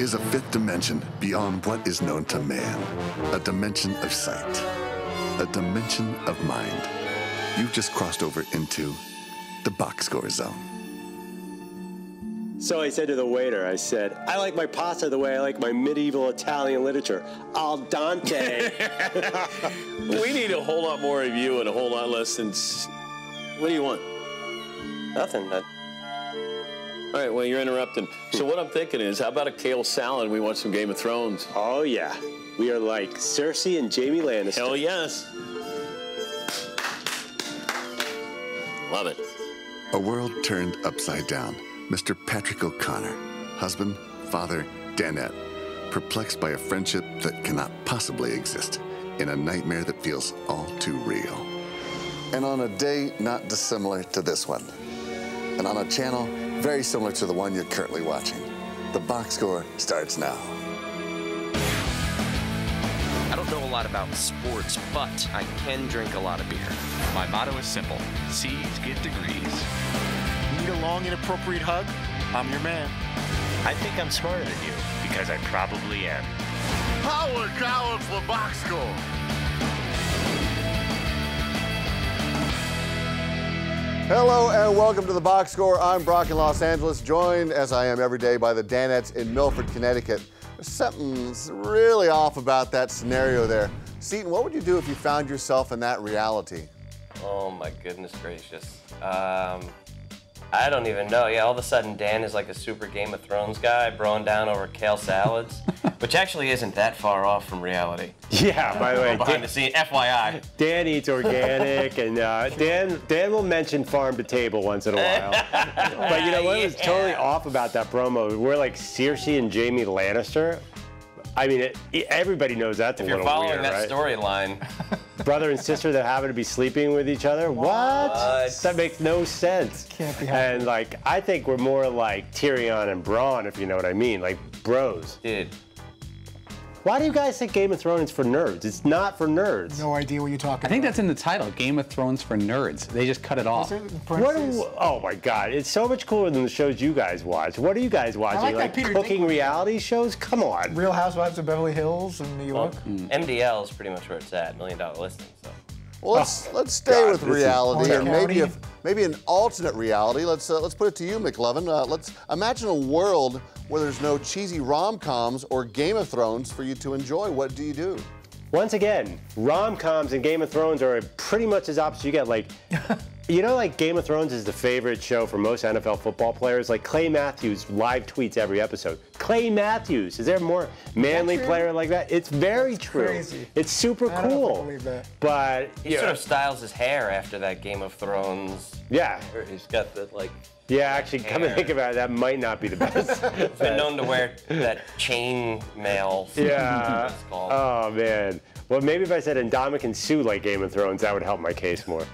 is a fifth dimension beyond what is known to man. A dimension of sight. A dimension of mind. You've just crossed over into the box score zone. So I said to the waiter, I said, I like my pasta the way I like my medieval Italian literature, al dente. We need a whole lot more of you and a whole lot less than... What do you want? Nothing. All right, well, you're interrupting. So what I'm thinking is, how about a kale salad? We want some Game of Thrones. Oh, yeah. We are like Cersei and Jaime Lannister. Hell yes. Love it. A world turned upside down. Mr. Patrick O'Connor, husband, father, Danette, perplexed by a friendship that cannot possibly exist, in a nightmare that feels all too real. And on a day not dissimilar to this one, and on a channel very similar to the one you're currently watching. The box score starts now. I don't know a lot about sports, but I can drink a lot of beer. My motto is simple: C's get degrees. Need a long, inappropriate hug? I'm your man. I think I'm smarter than you, because I probably am. Howard Coward for box score. Hello and welcome to the box score. I'm Brock in Los Angeles, joined as I am every day by the Danettes in Milford, Connecticut. Something's really off about that scenario there. Seton, what would you do if you found yourself in that reality? Oh my goodness gracious. I don't even know. Yeah, all of a sudden Dan is like a super Game of Thrones guy, broing down over kale salads, which actually isn't that far off from reality. Yeah, by the way, Behind the scene, FYI. Dan eats organic, and Dan will mention farm to table once in a while. But you know what was totally off about that promo? We're like Cersei and Jaime Lannister. I mean, everybody knows that's a little weird, right? If you're following that storyline. Brother and sister that happen to be sleeping with each other? What? That makes no sense. Can't be happening. And like, I think we're more like Tyrion and Bronn, if you know what I mean, like bros. Dude. Why do you guys think Game of Thrones is for nerds? It's not for nerds. No idea what you're talking about. I think that's in the title, Game of Thrones for Nerds. They just cut it off. Oh my God, it's so much cooler than the shows you guys watch. What are you guys watching? like that Peter cooking Dinklage. reality shows? Come on. Real Housewives of Beverly Hills in New York. MDL is pretty much where it's at, $1 million listing. So. Well, let's stay with reality and County. maybe an alternate reality. Let's put it to you, McLovin. Let's imagine a world where there's no cheesy rom-coms or Game of Thrones for you to enjoy. What do you do? Once again, rom-coms and Game of Thrones are pretty much as opposite you get. Like, you know, like Game of Thrones is the favorite show for most NFL football players. Like Clay Matthews live tweets every episode. Clay Matthews, is there a more manly player like that? It's very true. Crazy. It's super I don't know if I cool. believe that. But He sort of styles his hair after that Game of Thrones. yeah. Where he's got the, like... Yeah, actually, come to think about it, that might not be the best. He's been known to wear that chain mail. Yeah. Oh, man. Well, maybe if I said Indomitian Sue like Game of Thrones, that would help my case more.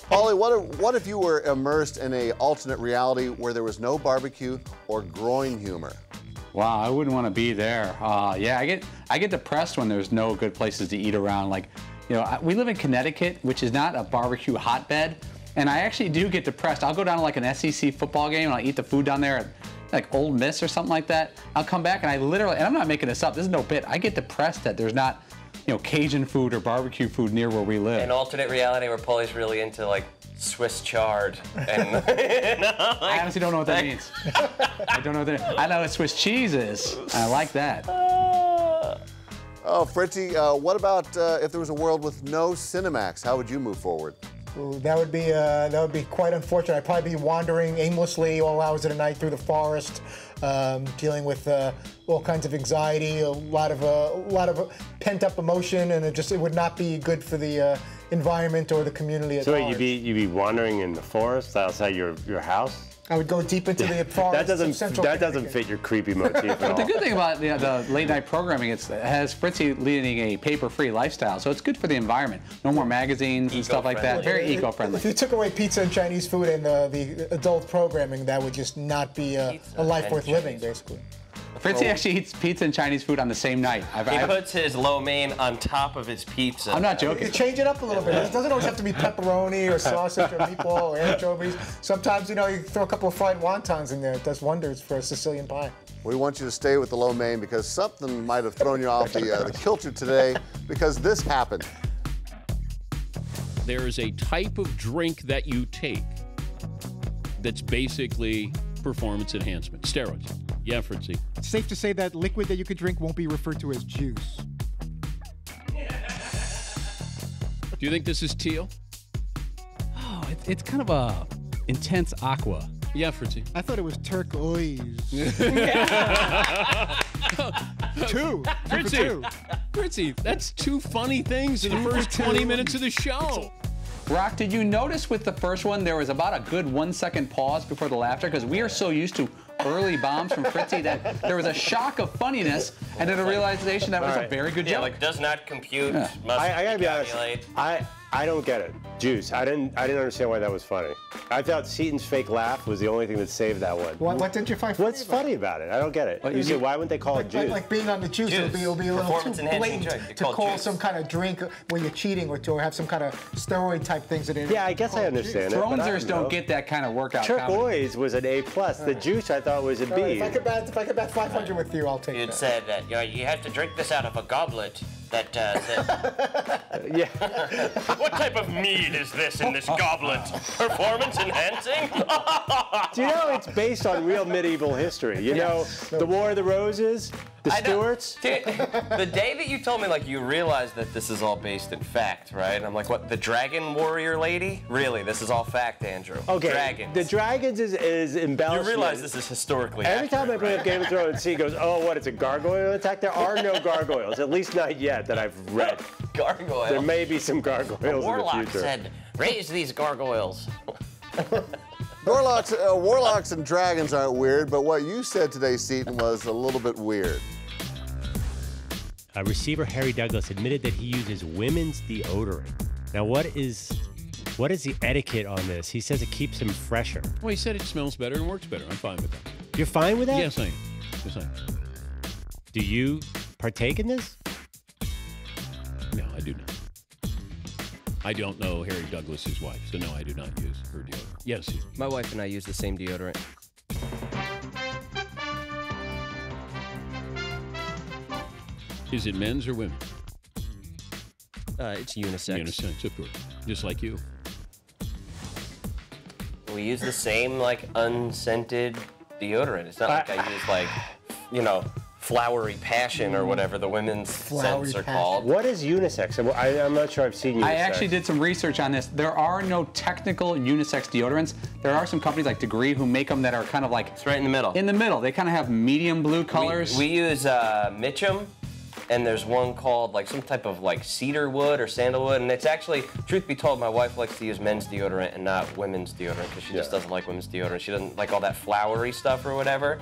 Holly, what if you were immersed in a alternate reality where there was no barbecue or groin humor? Wow, I wouldn't want to be there. Yeah, I get depressed when there's no good places to eat around. Like, you know, we live in Connecticut, which is not a barbecue hotbed, and I actually do get depressed. I'll go down to like an SEC football game and I'll eat the food down there at like Ole Miss or something like that. I'll come back and I literally, and I'm not making this up, this is no bit, I get depressed that there's not, you know, Cajun food or barbecue food near where we live. An alternate reality where Paulie's really into like Swiss chard. And I honestly don't know what that means. I don't know what that means. I know what Swiss cheese is. I like that. Oh, Fritzy, what about if there was a world with no Cinemax? How would you move forward? Ooh, that would be quite unfortunate. I'd probably be wandering aimlessly all hours of the night through the forest, dealing with all kinds of anxiety, a lot of pent-up emotion, and it would not be good for the environment or the community at So large. you'd be wandering in the forest outside your house? I would go deep into the forest. That doesn't fit your creepy motif at all. But the good thing about the late night programming, it has Fritzy leading a paper-free lifestyle, so it's good for the environment. No more magazines and stuff like that. Very eco-friendly. If you took away pizza and Chinese food and the adult programming, that would just not be a life worth living, basically. Fritzy actually eats pizza and Chinese food on the same night. He puts his lo mein on top of his pizza. I'm not joking. You change it up a little bit. It doesn't always have to be pepperoni or sausage or meatball or anchovies. Sometimes, you throw a couple of fried wontons in there. It does wonders for a Sicilian pie. We want you to stay with the lo mein because something might have thrown you off the kilter today because this happened. There is a type of drink that you take that's basically performance enhancement, steroids. Yeah, Fritzy. It's safe to say that liquid that you could drink won't be referred to as juice. Do you think this is teal? Oh, it's kind of a intense aqua. Yeah, Fritzy. I thought it was turquoise. Two. Fritzy, that's two funny things in the first 20 minutes of the show. Rock, did you notice with the first one there was about a good 1 second pause before the laughter? Because we are so used to early bombs from Fritzy that there was a shock of funniness and then a realization that was a very good joke. Like does not compute. Yeah. Must I gotta be calculate. honest. I don't get it. Juice. I didn't understand why that was funny. I thought Seaton's fake laugh was the only thing that saved that one. What didn't you find funny? What's funny about it? I don't get it. You said, why wouldn't they call it juice? Like being on the juice, it'll be a little too blatant to call some kind of drink when you're cheating or have some kind of steroid type things in it. Yeah, I guess I understand it. Thronesers don't get that kind of workout. Turquoise was an A+. The juice I thought was a B. If I could bet 500 with you, I'll take You'd that. said that you have to drink this out of a goblet. Yeah. What type of mead is this in this goblet? Performance enhancing? Do you know it's based on real medieval history? You know, the War of the Roses, the Stuarts. Dude, the day that you told me, you realized that this is all based in fact, right? And I'm like, what, the dragon warrior lady? Really, this is all fact, Andrew. Okay, dragons. the dragons is embellished. You realize this is historically Every accurate, time I bring up Game of Thrones, he goes, oh, what, it's a gargoyle attack? There are no gargoyles, at least not yet that I've read. Gargoyle. There may be some gargoyles The in the warlock future. said, raise these gargoyles. Warlocks and dragons aren't weird, but what you said today, Seaton, was a little bit weird. Receiver Harry Douglas admitted that he uses women's deodorant. Now, what is the etiquette on this? He says it keeps him fresher. Well, he said it smells better and works better. I'm fine with that. You're fine with that? Yes, I am. Yes, I am. Do you partake in this? No, I do not. I don't know Harry Douglas's wife, so no, I do not use her deodorant. Yes. My wife and I use the same deodorant. Is it men's or women? It's unisex. Unisex, of course. Just like you. We use the same, unscented deodorant. It's not like I use, flowery passion or whatever the women's scents are called. What is unisex? I'm not sure I've seen unisex. I actually did some research on this. There are no technical unisex deodorants. There are some companies like Degree who make them that are kind of like... It's right in the middle. In the middle. They kind of have medium blue colors. We use Mitchum, and there's one called some type of cedar wood or sandalwood, and it's actually, truth be told, my wife likes to use men's deodorant and not women's deodorant because she just doesn't like women's deodorant. She doesn't like all that flowery stuff or whatever.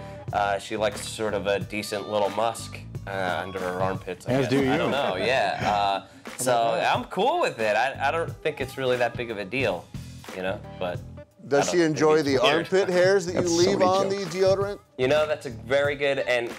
She likes sort of a decent little musk under her armpits. I guess. I don't know, yeah. So I'm cool with it. I don't think it's really that big of a deal, but... Does she enjoy the armpit hairs that you leave on the deodorant? That's a very good, and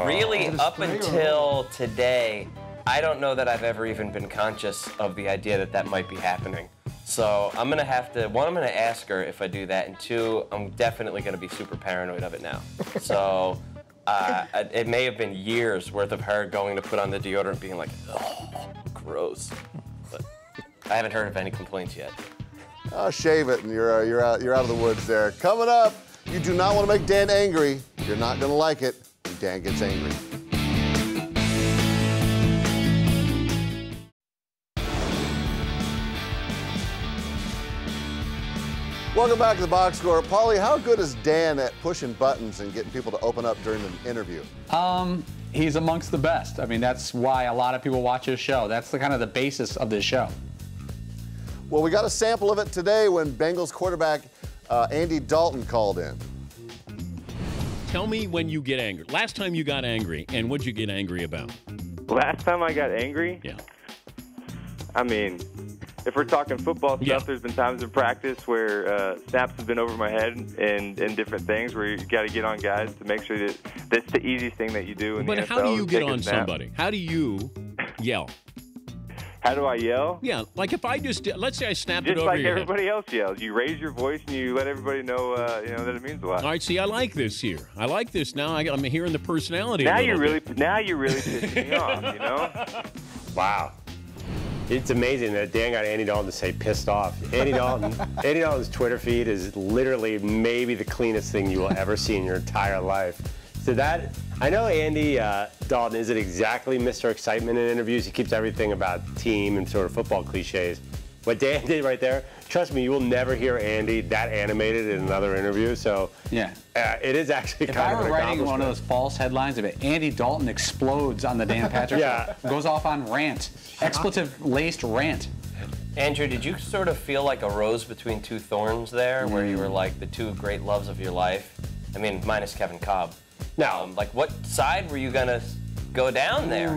really up until today, I don't know that I've ever even been conscious of the idea that that might be happening. So I'm gonna have to, one, I'm gonna ask her if I do that, and two, I'm definitely gonna be super paranoid of it now. So it may have been years worth of her going to put on the deodorant being like, oh, gross. But I haven't heard of any complaints yet. Oh, shave it, and you're out of the woods there. Coming up, you do not want to make Dan angry. You're not going to like it when Dan gets angry. Welcome back to the Box Score. Paulie, how good is Dan at pushing buttons and getting people to open up during an interview? He's amongst the best. I mean, that's why a lot of people watch his show. That's kind of the basis of this show. Well, we got a sample of it today when Bengals quarterback Andy Dalton called in. Tell me when you get angry. Last time you got angry, and what'd you get angry about? Last time I got angry? Yeah. I mean, if we're talking football stuff, Yeah. there's been times in practice where snaps have been over my head and different things where you got to get on guys to make sure that that's the easiest thing that you do in But the how do NFL, you is get take a on snap. somebody? How do you yell? How do I yell? Yeah, like if I just, let's say I snapped Just it over like your head. everybody else yells. You raise your voice and you let everybody know, that it means a lot. All right, see, I like this here. I like this now. I'm hearing the personality. Now a you're little really, bit. now you're really pissing me off. You know? Wow. It's amazing that Dan got Andy Dalton to say pissed off. Andy Dalton's Twitter feed is literally maybe the cleanest thing you will ever see in your entire life. So that, I know Andy Dalton isn't exactly Mr. Excitement in interviews. He keeps everything about team and sort of football cliches. What Dan did right there, trust me, you will never hear Andy that animated in another interview. So yeah, it is actually If kind I of were an writing one of accomplishment. those false headlines of it, Andy Dalton explodes on the Dan Patrick Yeah. show, goes off on rant, expletive-laced rant. Andrew, did you sort of feel like a rose between two thorns there, where you were like the two great loves of your life? I mean, minus Kevin Cobb. No. Like, what side were you gonna go down there?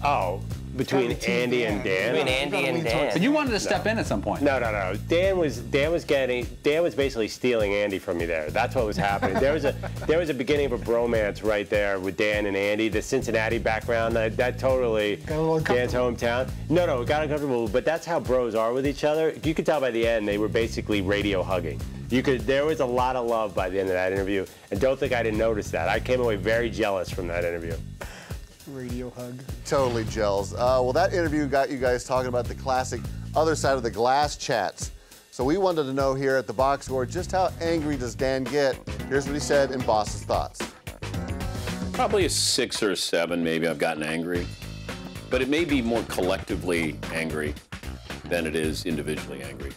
Oh, between Andy and Dan? Between Andy and Dan. But you wanted to step in at some point. No. Dan was basically stealing Andy from me there. That's what was happening. There was a beginning of a bromance right there with Dan and Andy. The Cincinnati background, that totally Dan's hometown. No, it got uncomfortable. But that's how bros are with each other. You could tell by the end they were basically radio hugging. There was a lot of love by the end of that interview, and don't think I didn't notice that. I came away very jealous from that interview. Radio hug. Totally gels. Well, that interview got you guys talking about the classic other side of the glass chats. So we wanted to know here at the box score just how angry does Dan get? Here's what he said in Boss's thoughts. Probably a 6 or a 7, maybe I've gotten angry. But it may be more collectively angry than it is individually angry.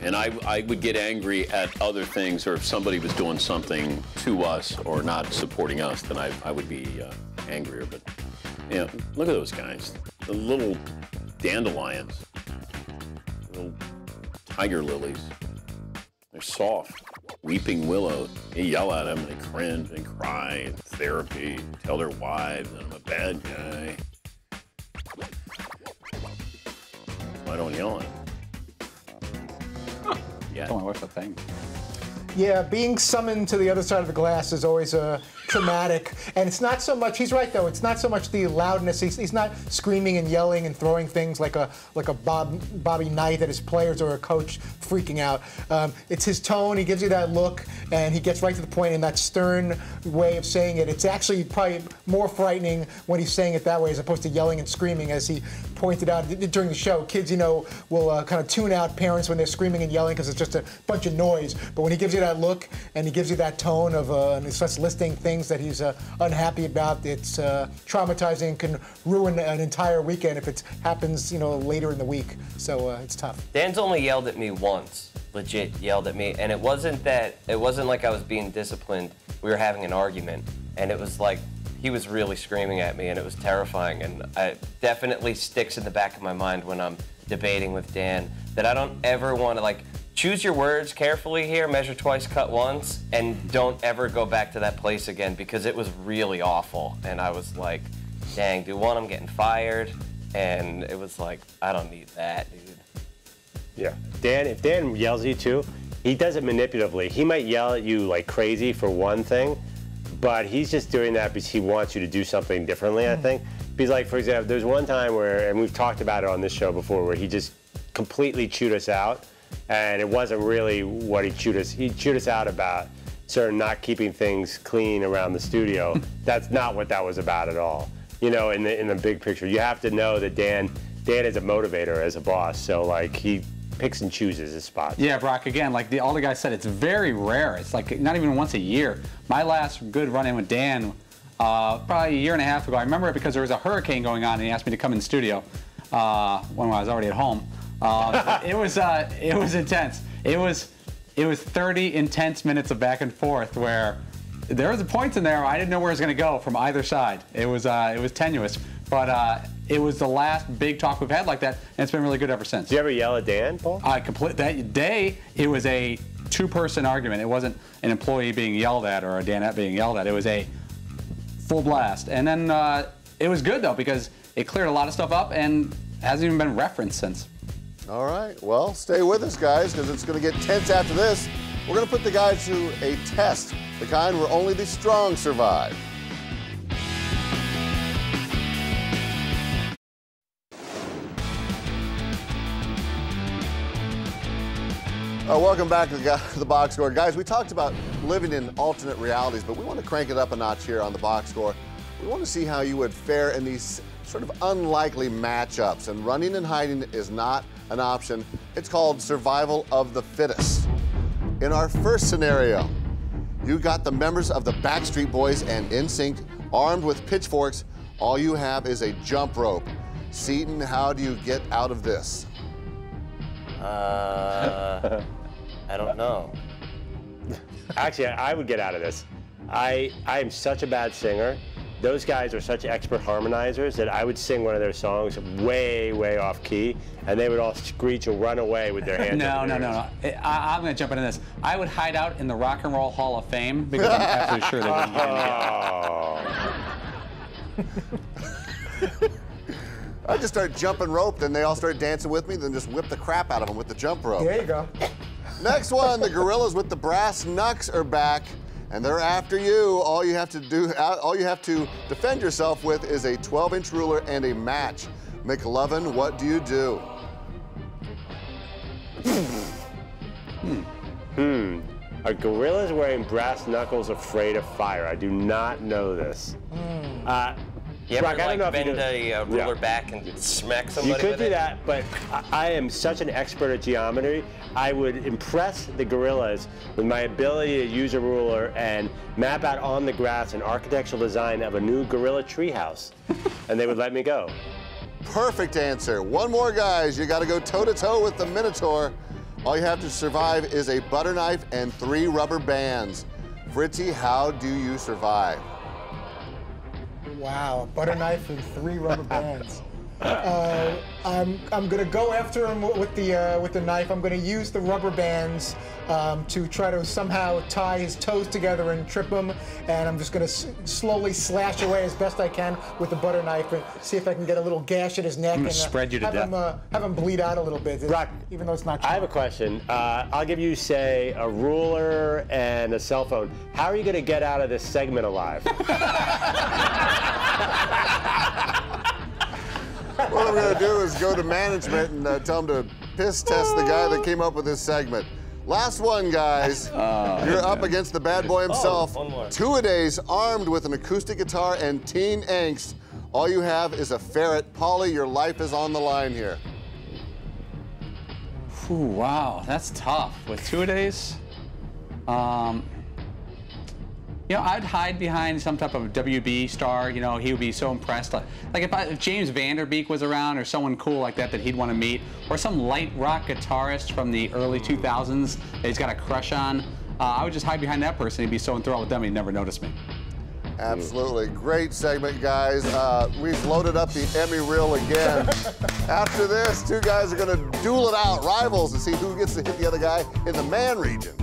And I would get angry at other things, or if somebody was doing something to us or not supporting us, then I would be angrier. But, you know, look at those guys. The little dandelions, little tiger lilies. They're soft. Weeping willows. You yell at them, they cringe and cry, and therapy, tell their wives that I'm a bad guy. I don't yell at them. Yeah. Tell my wife a thing. Yeah, being summoned to the other side of the glass is always traumatic. And it's not so much, he's right though, it's not so much the loudness. He's not screaming and yelling and throwing things like a Bobby Knight at his players or a coach freaking out. It's his tone, he gives you that look, and he gets right to the point in that stern way of saying it. It's actually probably more frightening when he's saying it that way as opposed to yelling and screaming, as he pointed out during the show. Kids, will kind of tune out parents when they're screaming and yelling because it's just a bunch of noise. But when he gives you that look and he gives you that tone of and he starts listing things that he's unhappy about, it's traumatizing, can ruin an entire weekend if it happens, later in the week. So it's tough. Dan's only yelled at me once, legit yelled at me, and it wasn't like I was being disciplined. We were having an argument, and it was like he was really screaming at me, and it was terrifying, and it definitely sticks in the back of my mind when I'm debating with Dan that I don't ever want to, choose your words carefully here, measure twice, cut once, and don't ever go back to that place again, because it was really awful, and I was like, dang, dude, I'm getting fired, and it was like, I don't need that, dude. Yeah, if Dan yells at you too, he does it manipulatively. He might yell at you like crazy for one thing, but he's just doing that because he wants you to do something differently, I think. Because like, for example, there's one time where, and we've talked about it on this show before, where he just completely chewed us out, and it wasn't really what he chewed us out about, sort of not keeping things clean around the studio. That's not what that was about at all. In the big picture, you have to know that Dan is a motivator as a boss, so like he picks and chooses his spots. Yeah, Brock, again, like all the guys said, it's very rare. It's like not even once a year. My last good run-in with Dan, probably a year and a half ago, I remember it because there was a hurricane going on and he asked me to come in the studio when I was already at home. It was intense. It was 30 intense minutes of back and forth where there was points in there where I didn't know where it was going to go from either side. It was tenuous, but it was the last big talk we've had like that, and it's been really good ever since. Did you ever yell at Dan, Paul? That day, it was a two-person argument. It wasn't an employee being yelled at or a Danette being yelled at. It was a full blast. And then it was good, though, because it cleared a lot of stuff up and hasn't even been referenced since. All right, well, stay with us, guys, because it's going to get tense after this. We're going to put the guys to a test, the kind where only the strong survive. Welcome back to the Box Score. Guys, we talked about living in alternate realities, but we want to crank it up a notch here on the Box Score. We want to see how you would fare in these sort of unlikely matchups, and running and hiding is not an option. It's called survival of the fittest. In our first scenario, you got the members of the Backstreet Boys and NSYNC armed with pitchforks. All you have is a jump rope. Seton, how do you get out of this? I don't know. Actually, I would get out of this. I am such a bad singer. Those guys are such expert harmonizers that I would sing one of their songs way, way off key, and they would all screech and run away with their hands. No. I'm going to jump into this. I would hide out in the Rock and Roll Hall of Fame because I'm absolutely sure they wouldn't get me. I just start jumping rope, then they all start dancing with me, then just whip the crap out of them with the jump rope. There you go. Next one, the Gorillas with the Brass Knucks are back, and they're after you. All you have to defend yourself with is a 12-inch ruler and a match. McLovin, what do you do? Are gorillas wearing brass knuckles afraid of fire? I do not know this. You ever Brock, I don't know if bend you a ruler back and smack somebody You could with do it? that, but I am such an expert at geometry. I would impress the gorillas with my ability to use a ruler and map out on the grass an architectural design of a new gorilla treehouse, and they would let me go. Perfect answer. One more, guys. You got to go toe-to-toe with the Minotaur. All you have to survive is a butter knife and 3 rubber bands. Fritzy, how do you survive? Wow, a butter knife and 3 rubber bands. I'm gonna go after him with the knife. I'm gonna use the rubber bands to try to somehow tie his toes together and trip him. And I'm just gonna slowly slash away as best I can with the butter knife and see if I can get a little gash in his neck I'm and gonna spread you to death. Have him bleed out a little bit. Brock, even though it's not. I have a question. I'll give you, say, a ruler and a cell phone. How are you going to get out of this segment alive? What I'm going to do is go to management and tell them to piss test the guy that came up with this segment. Last one, guys. You're up against the bad boy himself. one more. Two-a-days armed with an acoustic guitar and teen angst. All you have is a ferret. Paulie, your life is on the line here. Ooh, wow, that's tough. With 2-a-days, you know, I'd hide behind some type of WB star. You know, he would be so impressed. Like if James Vanderbeek was around, or someone cool like that he'd want to meet, or some light rock guitarist from the early 2000s that he's got a crush on. I would just hide behind that person. He'd be so enthralled with them, he'd never notice me. Absolutely. Great segment, guys. We've loaded up the Emmy reel again. After this, 2 guys are going to duel it out, rivals, to see who gets to hit the other guy in the man region.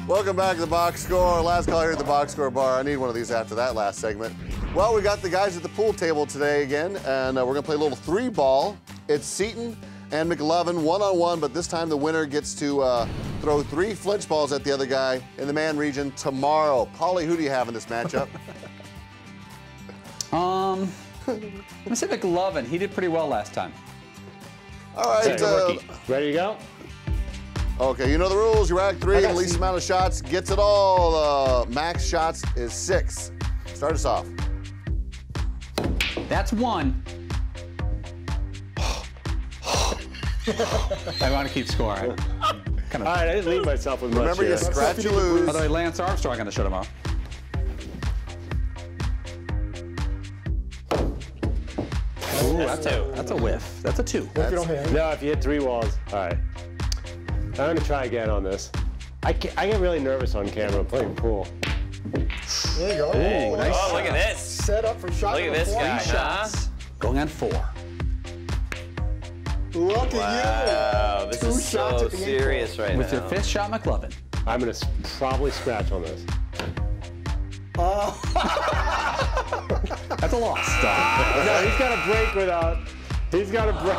Welcome back to the Box Score. Last call here at the Box Score bar. I need one of these after that last segment. Well, we got the guys at the pool table today again, and we're going to play a little 3-ball. It's Seton and McLovin one-on-one, but this time the winner gets to throw 3 flinch balls at the other guy in the man region tomorrow. Paulie, who do you have in this matchup? Let me say McLovin. He did pretty well last time. All right. Ready to go? Okay, you know the rules. You rack 3, the least amount of shots gets it all. Max shots is 6. Start us off. That's 1. I want to keep score. All right, I didn't leave myself with much. Remember, you scratch, you lose. By the way, Lance Armstrong on the show tomorrow. Ooh, that's a whiff. That's a 2. No, if you hit 3 walls. All right. I'm going to try again on this. I get really nervous on camera playing pool. There you go. Hey, nice. Oh, look at this. Set up for shot. Look at this guy, shots. Going on 4. Look at you. Wow, this is so serious right now. With your 5th shot, McLovin. I'm going to probably scratch on this. That's a loss. No, he's got to break without. He's got to break.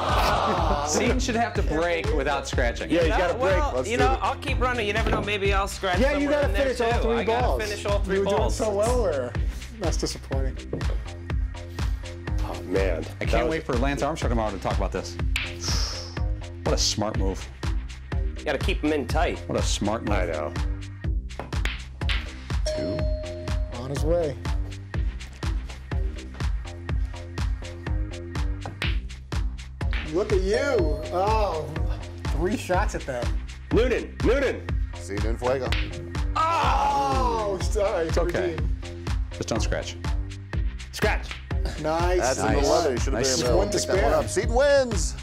Seton should have to break without scratching. Yeah, he's got to break. Well, you know, I'll keep running. You never know. Maybe I'll scratch. Yeah, you got to finish all 3 balls. I got to finish all 3 you were doing balls. so well there. That's disappointing. Oh man, I can't wait for Lance Armstrong tomorrow to talk about this. What a smart move. You got to keep him in tight. What a smart move. I know. 2. On his way. Look at you. Oh, 3 shots at that. Noonan. Seton and Fuego. Oh, sorry. It's okay. Just don't scratch. Scratch. Nice. That's an 11. He should have been able to pick that one up. Seton wins.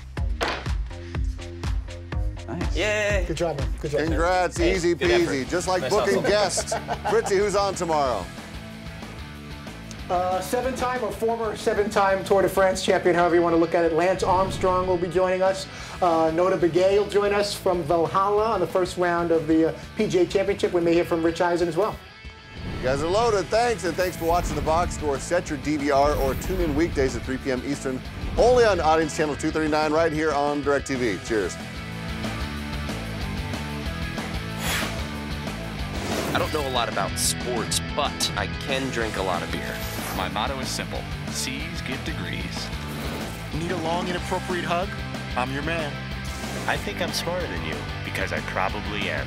Nice. Yay. Good job, man. Good job. Congrats. Hey, easy good peasy. effort. Just like Nice booking hustle. guests. Fritzy, who's on tomorrow? 7-time or former 7-time Tour de France champion, however you want to look at it. Lance Armstrong will be joining us. Nota Begay will join us from Valhalla on the first round of the PGA Championship. We may hear from Rich Eisen as well. You guys are loaded. Thanks, and thanks for watching the Box Score. Set your DVR or tune in weekdays at 3 p.m. Eastern, only on Audience Channel 239, right here on DirecTV. Cheers. I don't know a lot about sports, but I can drink a lot of beer. My motto is simple. C's get degrees. Need a long, inappropriate hug? I'm your man. I think I'm smarter than you, because I probably am.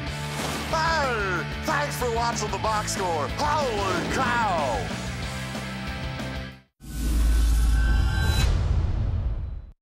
Hey, thanks for watching the Box Score. Holy cow!